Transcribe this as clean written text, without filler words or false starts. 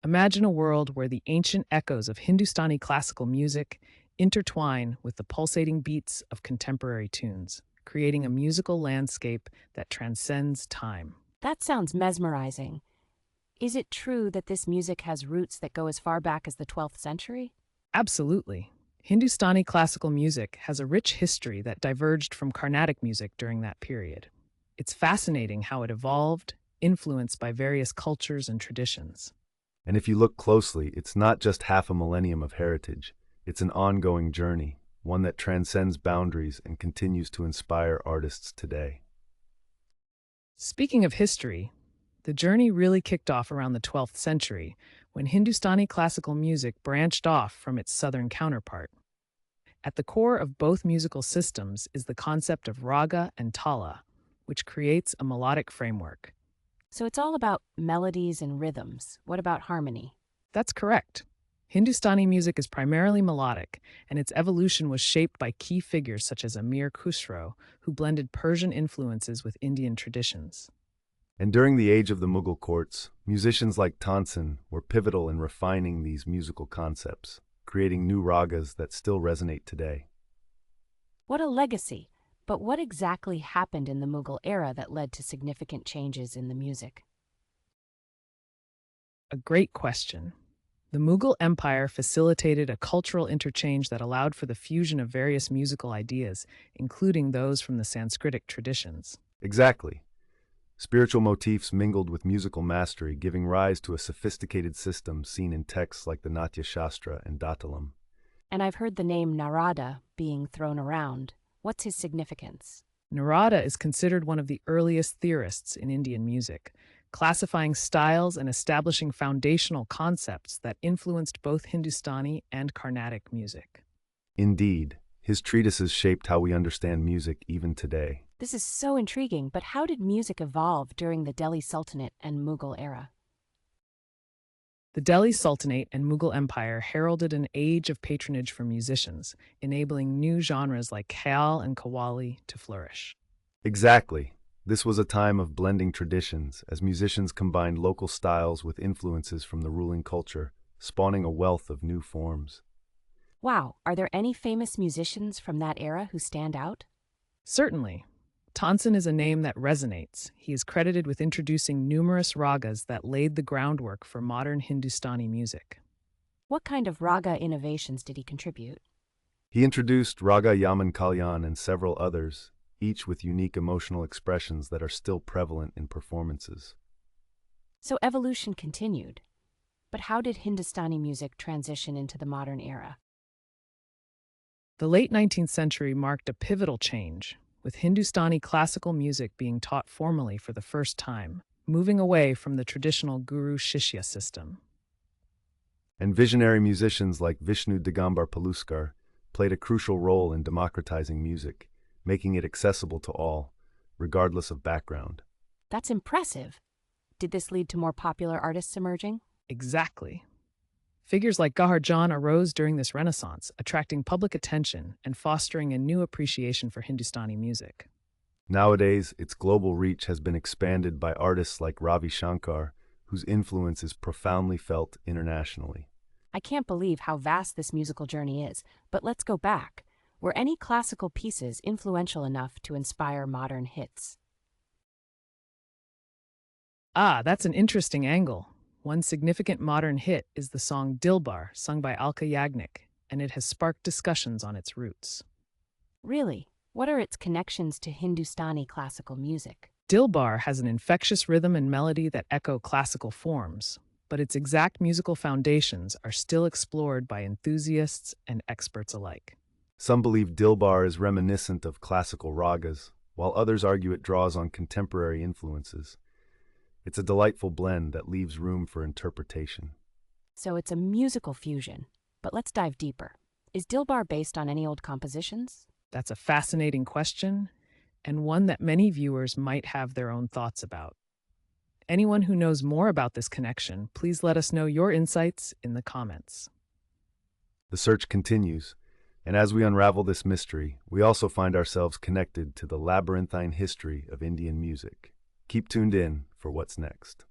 Imagine a world where the ancient echoes of Hindustani classical music intertwine with the pulsating beats of contemporary tunes, creating a musical landscape that transcends time. That sounds mesmerizing. Is it true that this music has roots that go as far back as the 12th century? Absolutely. Hindustani classical music has a rich history that diverged from Carnatic music during that period. It's fascinating how it evolved, influenced by various cultures and traditions. And if you look closely, it's not just half a millennium of heritage. It's an ongoing journey, one that transcends boundaries and continues to inspire artists today. Speaking of history, the journey really kicked off around the 12th century when Hindustani classical music branched off from its southern counterpart. At the core of both musical systems is the concept of raga and tala, which creates a melodic framework. So it's all about melodies and rhythms. What about harmony? That's correct. Hindustani music is primarily melodic, and its evolution was shaped by key figures such as Amir Khusro, who blended Persian influences with Indian traditions. And during the age of the Mughal courts, musicians like Tansen were pivotal in refining these musical concepts, creating new ragas that still resonate today. What a legacy! But what exactly happened in the Mughal era that led to significant changes in the music? A great question. The Mughal Empire facilitated a cultural interchange that allowed for the fusion of various musical ideas, including those from the Sanskritic traditions. Exactly. Spiritual motifs mingled with musical mastery, giving rise to a sophisticated system seen in texts like the Natya Shastra and Datalam. And I've heard the name Narada being thrown around. What's his significance? Narada is considered one of the earliest theorists in Indian music, classifying styles and establishing foundational concepts that influenced both Hindustani and Carnatic music. Indeed, his treatises shaped how we understand music even today. This is so intriguing, but how did music evolve during the Delhi Sultanate and Mughal era? The Delhi Sultanate and Mughal Empire heralded an age of patronage for musicians, enabling new genres like khyal and qawwali to flourish. Exactly. This was a time of blending traditions, as musicians combined local styles with influences from the ruling culture, spawning a wealth of new forms. Wow, are there any famous musicians from that era who stand out? Certainly. Tansen is a name that resonates. He is credited with introducing numerous ragas that laid the groundwork for modern Hindustani music. What kind of raga innovations did he contribute? He introduced Raga Yaman Kalyan and several others, each with unique emotional expressions that are still prevalent in performances. So evolution continued. But how did Hindustani music transition into the modern era? The late 19th century marked a pivotal change, with Hindustani classical music being taught formally for the first time, moving away from the traditional guru-shishya system. And visionary musicians like Vishnu Digambar Paluskar played a crucial role in democratizing music, making it accessible to all, regardless of background. That's impressive. Did this lead to more popular artists emerging? Exactly. Figures like Gaharjan arose during this renaissance, attracting public attention and fostering a new appreciation for Hindustani music. Nowadays, its global reach has been expanded by artists like Ravi Shankar, whose influence is profoundly felt internationally. I can't believe how vast this musical journey is, but let's go back. Were any classical pieces influential enough to inspire modern hits? That's an interesting angle. One significant modern hit is the song Dilbar, sung by Alka Yagnik, and it has sparked discussions on its roots. Really? What are its connections to Hindustani classical music? Dilbar has an infectious rhythm and melody that echo classical forms, but its exact musical foundations are still explored by enthusiasts and experts alike. Some believe Dilbar is reminiscent of classical ragas, while others argue it draws on contemporary influences. It's a delightful blend that leaves room for interpretation. So it's a musical fusion. But let's dive deeper. Is Dilbar based on any old compositions? That's a fascinating question, and one that many viewers might have their own thoughts about. Anyone who knows more about this connection, please let us know your insights in the comments. The search continues, and as we unravel this mystery, we also find ourselves connected to the labyrinthine history of Indian music. Keep tuned in for what's next.